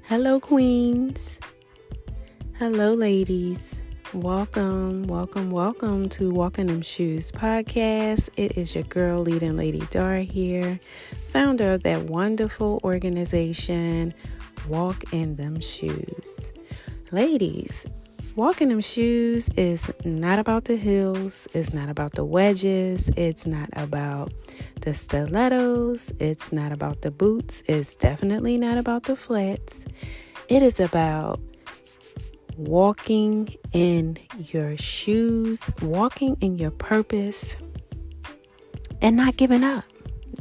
Hello, queens. Hello, ladies. Welcome to Walking Them Shoes podcast. It is your girl, leading Lady Dar here, founder of that wonderful organization, Walk in Them Shoes. Ladies, walking them shoes is not about the heels. It's not about the wedges. It's not about the stilettos. It's not about the boots. It's definitely not about the flats. It is about walking in your shoes, walking in your purpose, and not giving up.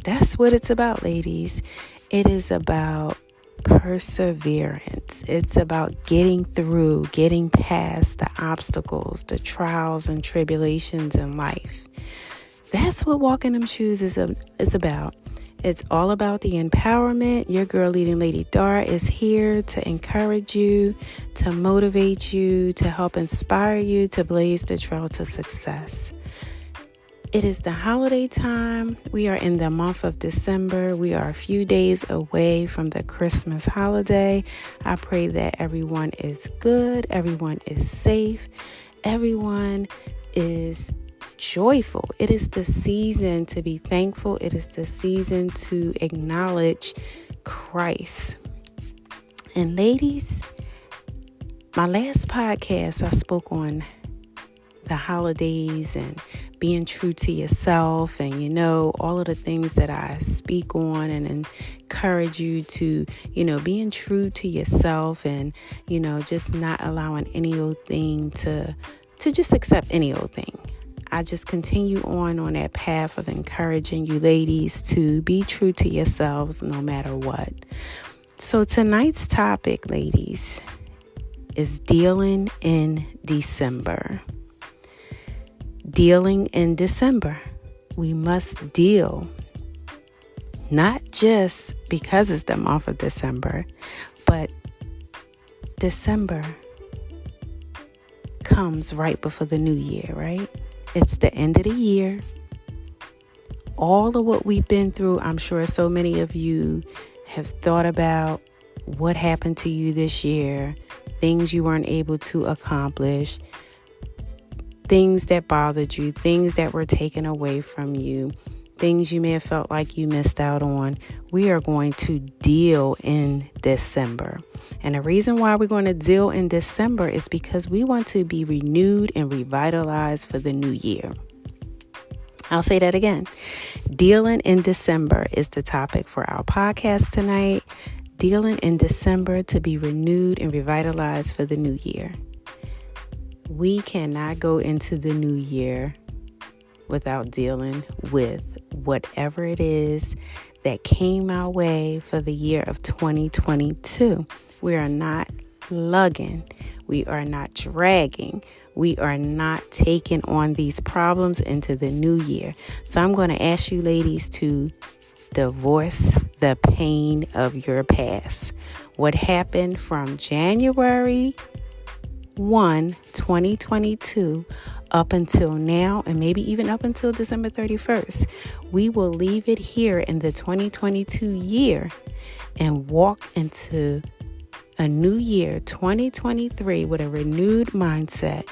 That's what it's about, ladies. It is about perseverance. It's about getting through, getting past the obstacles, the trials and tribulations in life. That's what walking them shoes is about. It's all about the empowerment. Your girl, leading Lady Dar, is here to encourage you, to motivate you, to help inspire you to blaze the trail to success. It is the holiday time. We are in the month of December. We are a few days away from the Christmas holiday. I pray that everyone is good, everyone is safe, everyone is joyful. It is the season to be thankful. It is the season to acknowledge Christ. And ladies, my last podcast, I spoke on the holidays and being true to yourself and, all of the things that I speak on and encourage you to, being true to yourself and, just not allowing any old thing to just accept any old thing. I just continue on that path of encouraging you ladies to be true to yourselves no matter what. So tonight's topic, ladies, is dealing in December. Dealing in December. We must deal, not just because it's the month of December, but December comes right before the new year, right? It's the end of the year. All of what we've been through, I'm sure so many of you have thought about what happened to you this year, things you weren't able to accomplish, things that bothered you, things that were taken away from you, things you may have felt like you missed out on. We are going to deal in December. And the reason why we're going to deal in December is because we want to be renewed and revitalized for the new year. I'll say that again. Dealing in December is the topic for our podcast tonight. Dealing in December to be renewed and revitalized for the new year. We cannot go into the new year without dealing with whatever it is that came our way for the year of 2022. We are not lugging. We are not dragging. We are not taking on these problems into the new year. So I'm going to ask you ladies to divorce the pain of your past. What happened from January 1, 2022 up until now, and maybe even up until December 31st. We will leave it here in the 2022 year and walk into a new year, 2023, with a renewed mindset,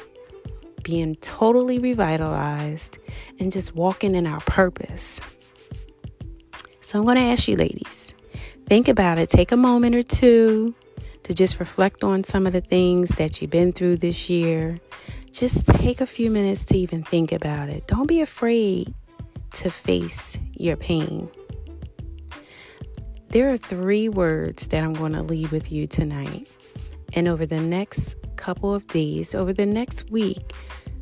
being totally revitalized and just walking in our purpose. So I'm going to ask you ladies, think about it. Take a moment or two to just reflect on some of the things that you've been through this year. Just take a few minutes to even think about it. Don't be afraid to face your pain. There are 3 words that I'm going to leave with you tonight. And over the next couple of days, over the next week,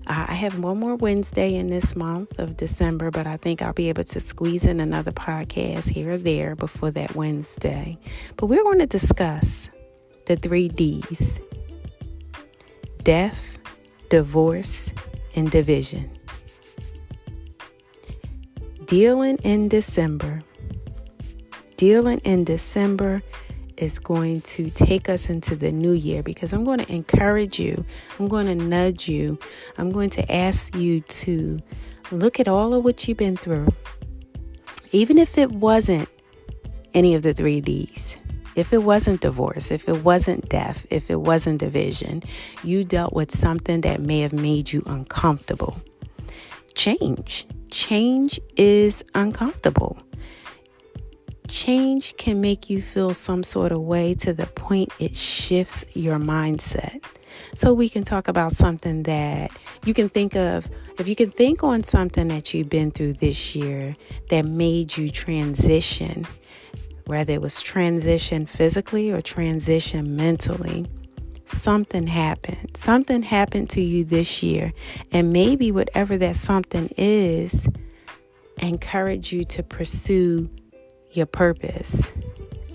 I have one more Wednesday in this month of December, but I think I'll be able to squeeze in another podcast here or there before that Wednesday. But we're going to discuss the 3 Ds: death, divorce, and division. Dealing in December. Dealing in December is going to take us into the new year, because I'm going to encourage you. I'm going to nudge you. I'm going to ask you to look at all of what you've been through. Even if it wasn't any of the 3 Ds, If it wasn't divorce, if it wasn't death, if it wasn't division, you dealt with something that may have made you uncomfortable. Change is uncomfortable. Change can make you feel some sort of way to the point it shifts your mindset. So we can talk about something that you can think of. If you can think on something that you've been through this year that made you transition, whether it was transition physically or transition mentally, something happened. Something happened to you this year. And maybe whatever that something is, encourage you to pursue your purpose.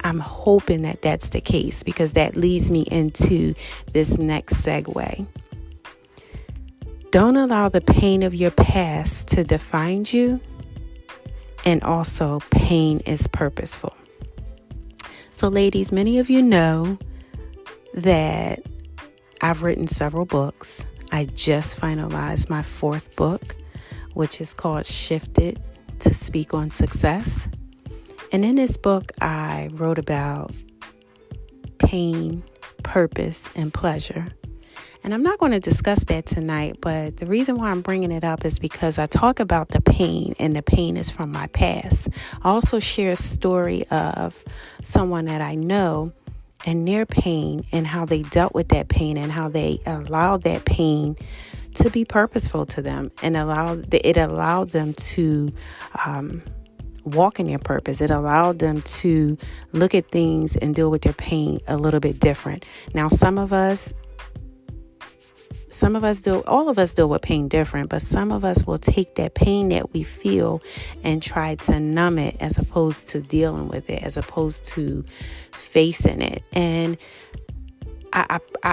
I'm hoping that that's the case, because that leads me into this next segue. Don't allow the pain of your past to define you. And also, pain is purposeful. So ladies, many of you know that I've written several books. I just finalized my 4th book, which is called Shifted to Speak on Success. And in this book, I wrote about pain, purpose, and pleasure. And I'm not going to discuss that tonight, but the reason why I'm bringing it up is because I talk about the pain, and the pain is from my past. I also share a story of someone that I know and their pain, and how they dealt with that pain, and how they allowed that pain to be purposeful to them, and it allowed them to walk in their purpose. It allowed them to look at things and deal with their pain a little bit different. Now, all of us deal with pain different, but some of us will take that pain that we feel and try to numb it, as opposed to dealing with it, as opposed to facing it. And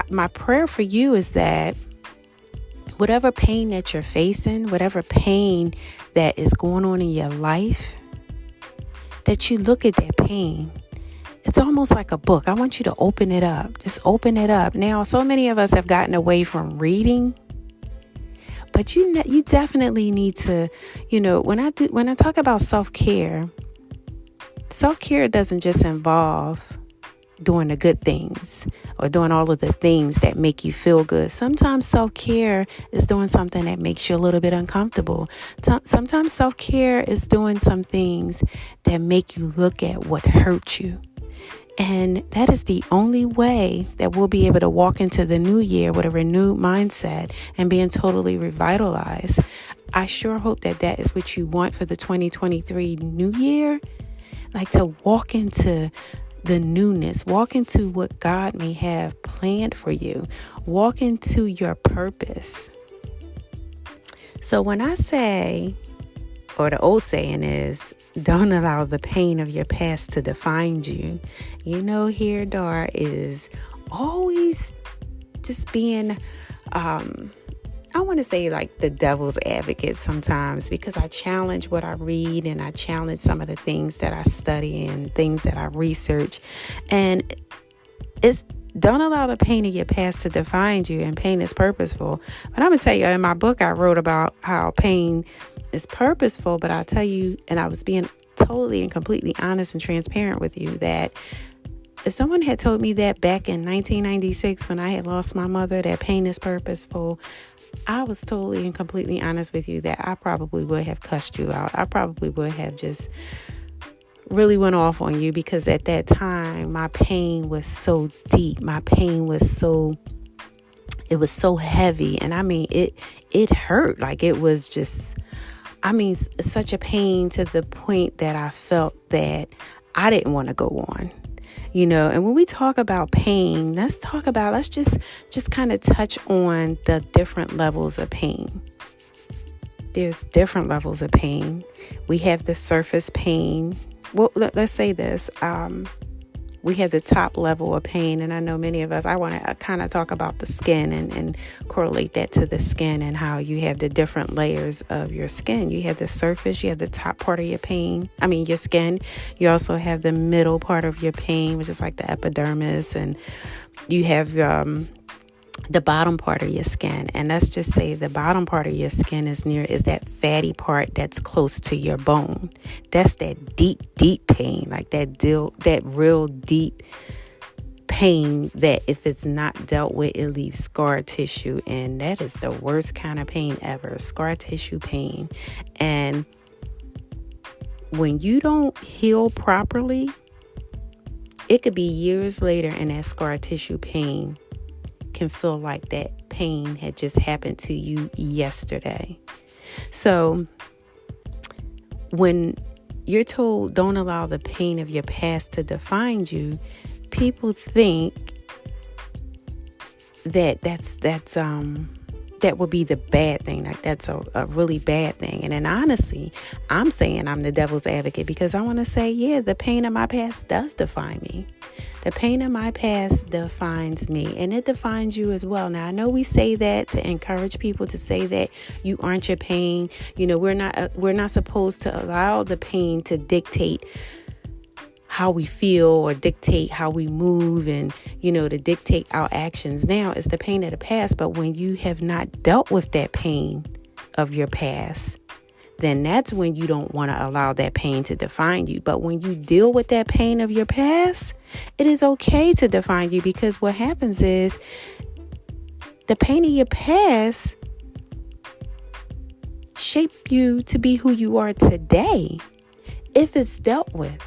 my prayer for you is that whatever pain that you're facing, whatever pain that is going on in your life, that you look at that pain. It's almost like a book. I want you to open it up. Just open it up. Now, so many of us have gotten away from reading, but you definitely need to, when I talk about self-care doesn't just involve doing the good things or doing all of the things that make you feel good. Sometimes self-care is doing something that makes you a little bit uncomfortable. Sometimes self-care is doing some things that make you look at what hurt you. And that is the only way that we'll be able to walk into the new year with a renewed mindset and being totally revitalized. I sure hope that is what you want for the 2023 new year. Like to walk into the newness, walk into what God may have planned for you, walk into your purpose. So when I say, or the old saying is, don't allow the pain of your past to define you. Here Dar is always just being, I want to say like the devil's advocate sometimes, because I challenge what I read, and I challenge some of the things that I study and things that I research. And it's don't allow the pain of your past to define you, and pain is purposeful. But I'm going to tell you, in my book, I wrote about how pain is purposeful, but I'll tell you, and I was being totally and completely honest and transparent with you, that if someone had told me that back in 1996 when I had lost my mother, that pain is purposeful, I was totally and completely honest with you that I probably would have cussed you out. I probably would have just really went off on you, because at that time my pain was so deep. My pain was so heavy. And I mean, it hurt. Like it was just, such a pain to the point that I felt that I didn't want to go on. And when we talk about pain, let's just kind of touch on the different levels of pain. There's different levels of pain. We have the surface pain. Well, let's say this. We have the top level of pain, and I know many of us, I want to kind of talk about the skin and correlate that to the skin, and how you have the different layers of your skin. You have the surface, you have the top part of your skin. You also have the middle part of your pain, which is like the epidermis, and you have the bottom part of your skin. And let's just say the bottom part of your skin is that fatty part that's close to your bone. That's that deep pain, like that real deep pain that if it's not dealt with, it leaves scar tissue. And that is the worst kind of pain ever, scar tissue pain. And when you don't heal properly, it could be years later and that scar tissue pain can feel like that pain had just happened to you yesterday. So when you're told don't allow the pain of your past to define you, people think that that would be the bad thing. Like that's a really bad thing. And then honestly, I'm saying I'm the devil's advocate because I want to say, yeah, the pain of my past does define me. The pain of my past defines me, and it defines you as well. Now, I know we say that to encourage people to say that you aren't your pain. You know, we're not supposed to allow the pain to dictate how we feel or dictate how we move and, to dictate our actions. Now, it's the pain of the past, but when you have not dealt with that pain of your past, then that's when you don't want to allow that pain to define you. But when you deal with that pain of your past, it is okay to define you, because what happens is the pain of your past shape you to be who you are today if it's dealt with.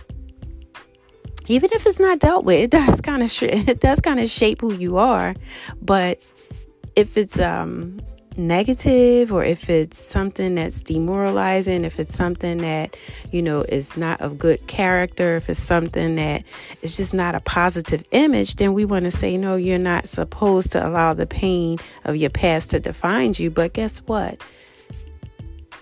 Even if it's not dealt with, it does kind of shape who you are. But if it's negative, or if it's something that's demoralizing, if it's something that, is not of good character, if it's something that is just not a positive image, then we want to say, no, you're not supposed to allow the pain of your past to define you. But guess what?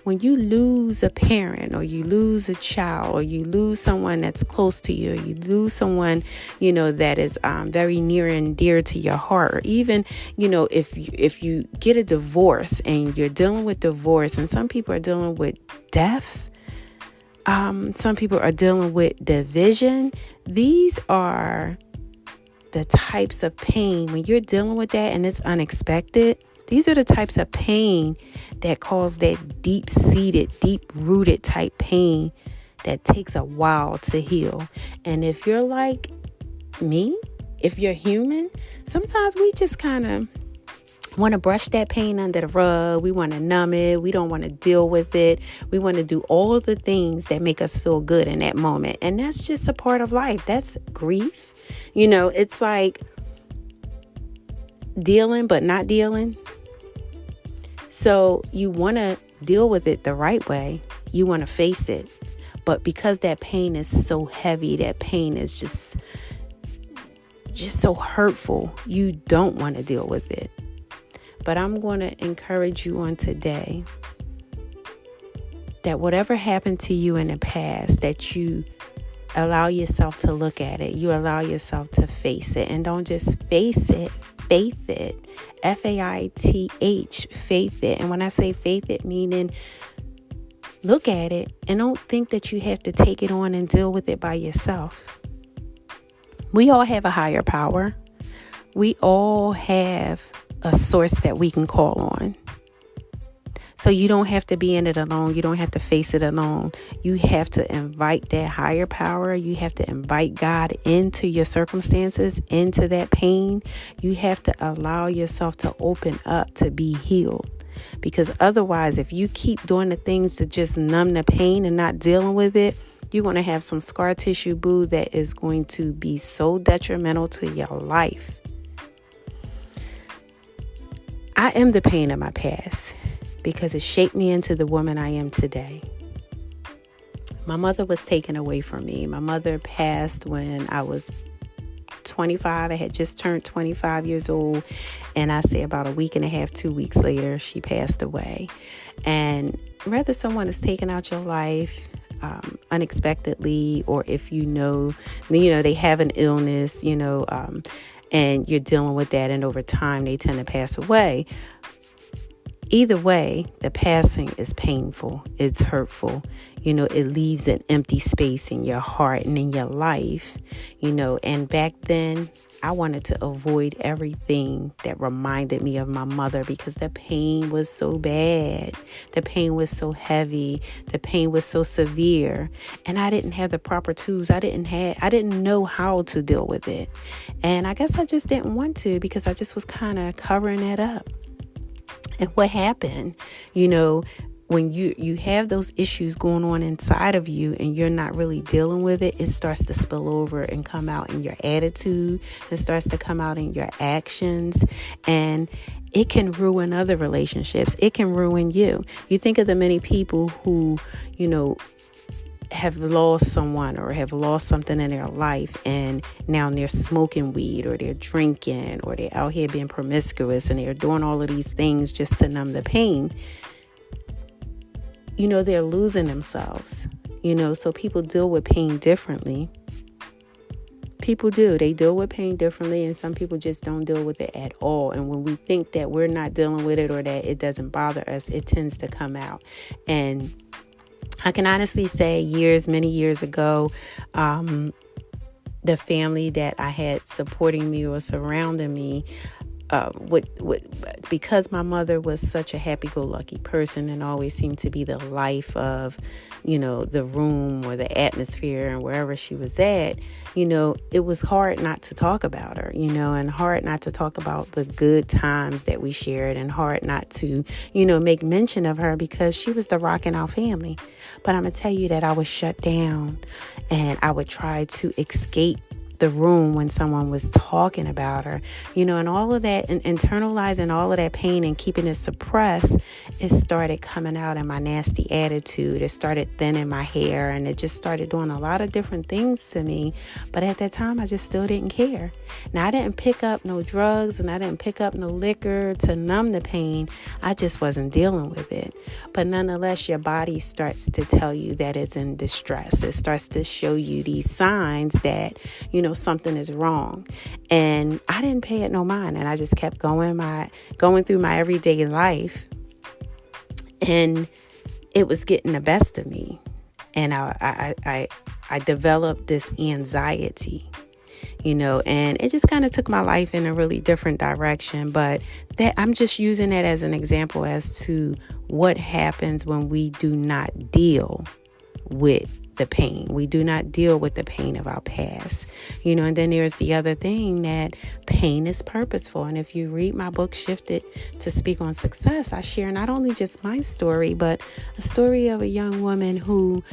When you lose a parent, or you lose a child, or you lose someone that's close to you, or you lose someone, that is very near and dear to your heart, or even, if you get a divorce and you're dealing with divorce, and some people are dealing with death, some people are dealing with division. These are the types of pain when you're dealing with that and it's unexpected. These are the types of pain that cause that deep-seated, deep-rooted type pain that takes a while to heal. And if you're like me, if you're human, sometimes we just kind of want to brush that pain under the rug. We want to numb it. We don't want to deal with it. We want to do all of the things that make us feel good in that moment. And that's just a part of life. That's grief. It's like dealing but not dealing. So you want to deal with it the right way. You want to face it. But because that pain is so heavy, that pain is just so hurtful, you don't want to deal with it. But I'm going to encourage you on today that whatever happened to you in the past, that you allow yourself to look at it. You allow yourself to face it. And don't just face it, faith it. Faith, faith it. And when I say faith it, meaning look at it and don't think that you have to take it on and deal with it by yourself. We all have a higher power. We all have a source that we can call on. So you don't have to be in it alone. You don't have to face it alone. You have to invite that higher power. You have to invite God into your circumstances, into that pain. You have to allow yourself to open up to be healed. Because otherwise, if you keep doing the things to just numb the pain and not dealing with it, you're going to have some scar tissue, boo, that is going to be so detrimental to your life. I am the pain of my past, because it shaped me into the woman I am today. My mother was taken away from me. My mother passed when I was 25. I had just turned 25 years old. And I say about a week and a half, 2 weeks later, she passed away. And whether someone is taking out your life unexpectedly, or if they have an illness, and you're dealing with that, and over time they tend to pass away. Either way, the passing is painful. It's hurtful. It leaves an empty space in your heart and in your life. And back then, I wanted to avoid everything that reminded me of my mother because the pain was so bad. The pain was so heavy. The pain was so severe. And I didn't have the proper tools. I didn't know how to deal with it. And I guess I just didn't want to because I just was kind of covering that up. And what happened, when you have those issues going on inside of you and you're not really dealing with it, it starts to spill over and come out in your attitude. It starts to come out in your actions. And it can ruin other relationships. It can ruin you. You think of the many people who, have lost someone or have lost something in their life, and now they're smoking weed or they're drinking or they're out here being promiscuous and they're doing all of these things just to numb the pain. They're losing themselves. So people deal with pain differently. People do. They deal with pain differently, and some people just don't deal with it at all. And when we think that we're not dealing with it or that it doesn't bother us, it tends to come out. And I can honestly say many years ago, the family that I had supporting me or surrounding me, because my mother was such a happy-go-lucky person and always seemed to be the life of, the room or the atmosphere and wherever she was at, it was hard not to talk about her, and hard not to talk about the good times that we shared and hard not to, make mention of her because she was the rock in our family. But I'm going to tell you that I was shut down and I would try to escape the room when someone was talking about her, and all of that, and internalizing all of that pain and keeping it suppressed, it started coming out in my nasty attitude. It started thinning my hair, and it just started doing a lot of different things to me. But at that time, I just still didn't care. Now, I didn't pick up no drugs and I didn't pick up no liquor to numb the pain. I just wasn't dealing with it. But nonetheless, your body starts to tell you that it's in distress. It starts to show you these signs that, something is wrong. And I didn't pay it no mind. And I just kept going through my everyday life. And it was getting the best of me. And I developed this anxiety, and it just kind of took my life in a really different direction. But that I'm just using that as an example as to what happens when we do not deal with the pain. We do not deal with the pain of our past, and then there's the other thing that pain is purposeful. And if you read my book, Shifted to Speak on Success, I share not only just my story, but a story of a young woman who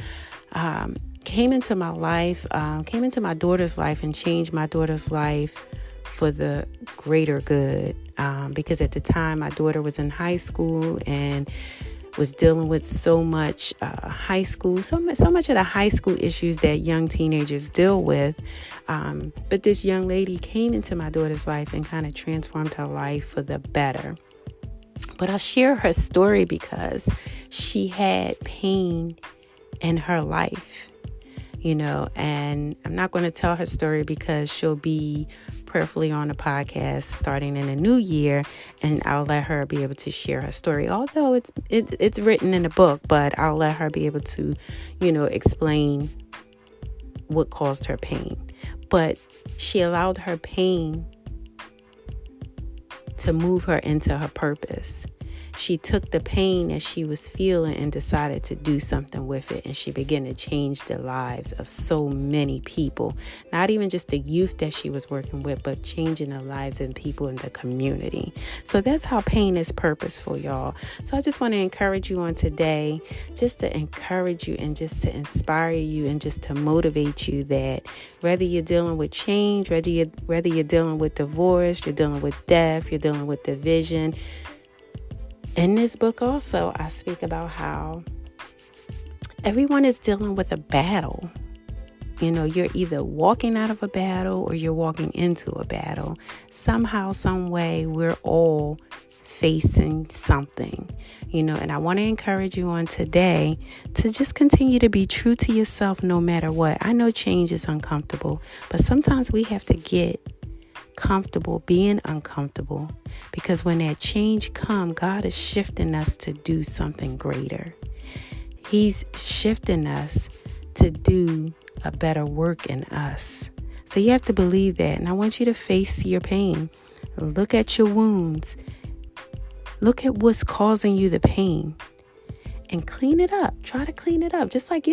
came into my life, came into my daughter's life and changed my daughter's life for the greater good. Because at the time, my daughter was in high school and was dealing with so much so much of the high school issues that young teenagers deal with. But this young lady came into my daughter's life and kind of transformed her life for the better. But I share her story because she had pain in her life, and I'm not going to tell her story because she'll be prayerfully on the podcast starting in the new year, and I'll let her be able to share her story. Although it's written in the book, but I'll let her be able to, explain what caused her pain. But she allowed her pain to move her into her purpose. She took the pain that she was feeling and decided to do something with it. And she began to change the lives of so many people. Not even just the youth that she was working with, but changing the lives of people in the community. So that's how pain is purposeful, y'all. So I just want to encourage you on today, just to encourage you and just to inspire you and just to motivate you that whether you're dealing with change, whether you're dealing with divorce, you're dealing with death, you're dealing with division. In this book also, I speak about how everyone is dealing with a battle. You're either walking out of a battle or you're walking into a battle. Somehow, some way, we're all facing something, and I want to encourage you on today to just continue to be true to yourself no matter what. I know change is uncomfortable, but sometimes we have to get comfortable being uncomfortable, because when that change comes, God is shifting us to do something greater. He's shifting us to do a better work in us. So you have to believe that. And I want you to face your pain. Look at your wounds. Look at what's causing you the pain and clean it up. Try to clean it up. Just like,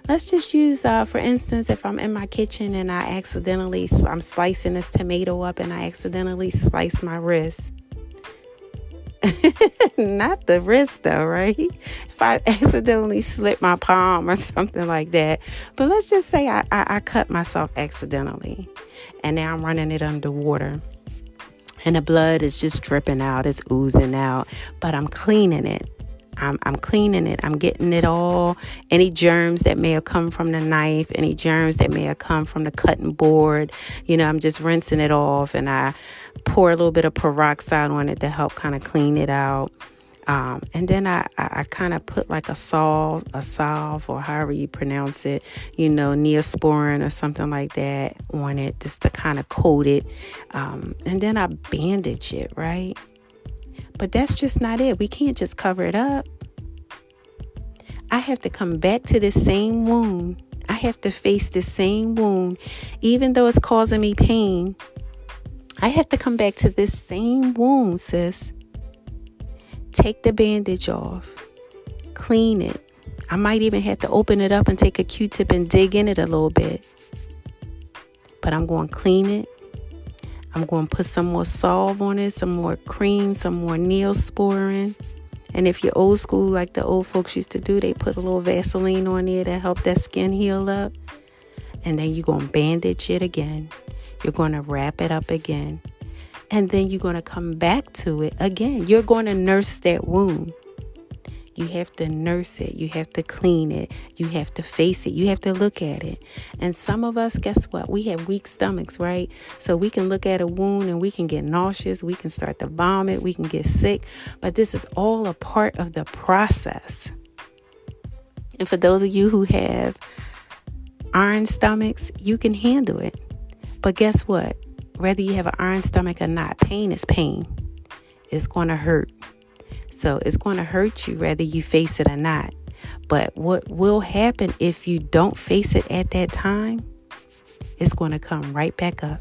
let's just use, for instance, if I'm in my kitchen and I'm slicing this tomato up and I accidentally slice my wrist. Not the wrist though, right? If I accidentally slip my palm or something like that. But let's just say I cut myself accidentally and now I'm running it underwater and the blood is just dripping out, it's oozing out, but I'm cleaning it. I'm cleaning it. I'm getting it all. Any germs that may have come from the knife, any germs that may have come from the cutting board, I'm just rinsing it off, and I pour a little bit of peroxide on it to help kind of clean it out. And then I kind of put like a salve, or however you pronounce it, Neosporin or something like that on it, just to kind of coat it. And then I bandage it, right? But that's just not it. We can't just cover it up. I have to come back to the same wound. I have to face the same wound. Even though it's causing me pain, I have to come back to this same wound, sis. Take the bandage off. Clean it. I might even have to open it up and take a Q-tip and dig in it a little bit. But I'm going to clean it. I'm going to put some more salve on it, some more cream, some more Neosporin. And if you're old school, like the old folks used to do, they put a little Vaseline on there to help that skin heal up. And then you're going to bandage it again. You're going to wrap it up again. And then you're going to come back to it again. You're going to nurse that wound. You have to nurse it. You have to clean it. You have to face it. You have to look at it. And some of us, guess what? We have weak stomachs, right? So we can look at a wound and we can get nauseous. We can start to vomit. We can get sick. But this is all a part of the process. And for those of you who have iron stomachs, you can handle it. But guess what? Whether you have an iron stomach or not, pain is pain. It's going to hurt. So it's going to hurt you whether you face it or not. But what will happen if you don't face it at that time? It's going to come right back up.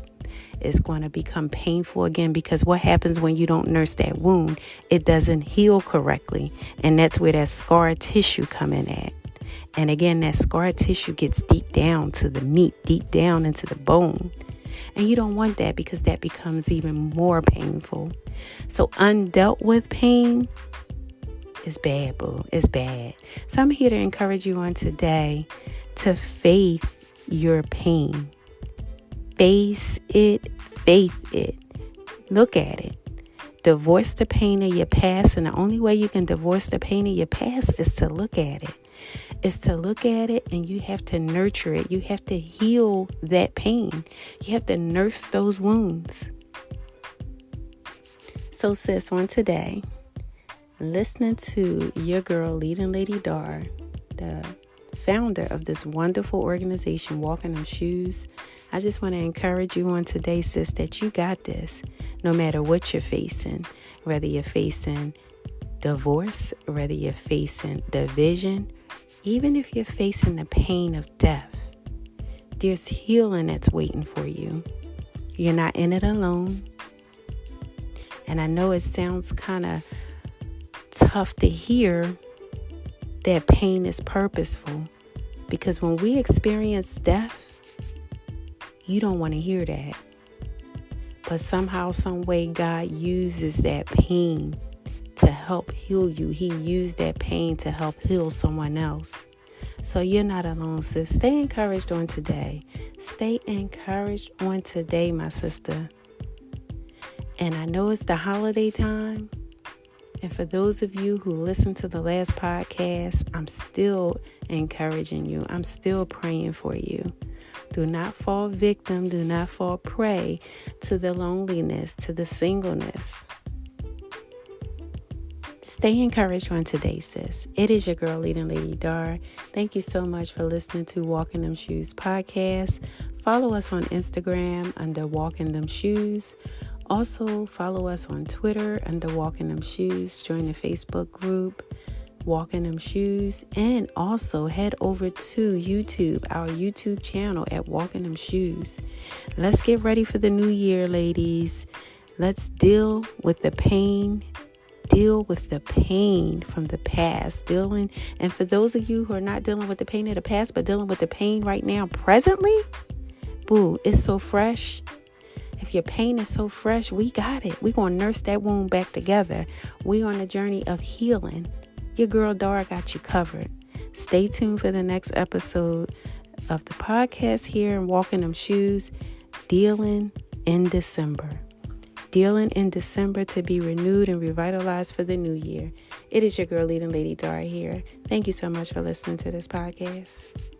It's going to become painful again, because what happens when you don't nurse that wound? It doesn't heal correctly. And that's where that scar tissue come in at. And again, that scar tissue gets deep down to the meat, deep down into the bone. And you don't want that, because that becomes even more painful. So undealt with pain is bad, boo. It's bad. So I'm here to encourage you on today to face your pain. Face it, faith it. Look at it. Divorce the pain of your past. And the only way you can divorce the pain of your past is to look at it. Is to look at it, and you have to nurture it. You have to heal that pain. You have to nurse those wounds. So sis, on today, listening to your girl, leading Lady Dar, the founder of this wonderful organization, Walking Them Shoes, I just want to encourage you on today, sis, that you got this. No matter what you're facing, whether you're facing divorce, whether you're facing division, even if you're facing the pain of death, there's healing that's waiting for you. You're not in it alone. And I know it sounds kind of tough to hear that pain is purposeful, because when we experience death, you don't want to hear that. But somehow, some way, God uses that pain to help heal you. He used that pain to help heal someone else. So you're not alone, sis. Stay encouraged on today. Stay encouraged on today, my sister. And I know it's the holiday time. And for those of you who listened to the last podcast, I'm still encouraging you. I'm still praying for you. Do not fall victim. Do not fall prey to the loneliness, to the singleness. Stay encouraged on today, sis. It is your girl, leading Lady Dar. Thank you so much for listening to Walking Them Shoes podcast. Follow us on Instagram under Walking Them Shoes. Also, follow us on Twitter under Walking Them Shoes. Join the Facebook group, Walking Them Shoes. And also head over to YouTube, our YouTube channel at Walking Them Shoes. Let's get ready for the new year, ladies. Let's deal with the pain. Deal with the pain from the past. And for those of you who are not dealing with the pain of the past, but dealing with the pain right now, presently, boo, it's so fresh. If your pain is so fresh, we got it. We're going to nurse that wound back together. We're on a journey of healing. Your girl Dar got you covered. Stay tuned for the next episode of the podcast here in Walking Them Shoes, Dealing in December. Dealing in December to be renewed and revitalized for the new year. It is your girl leading Lady Dar here. Thank you so much for listening to this podcast.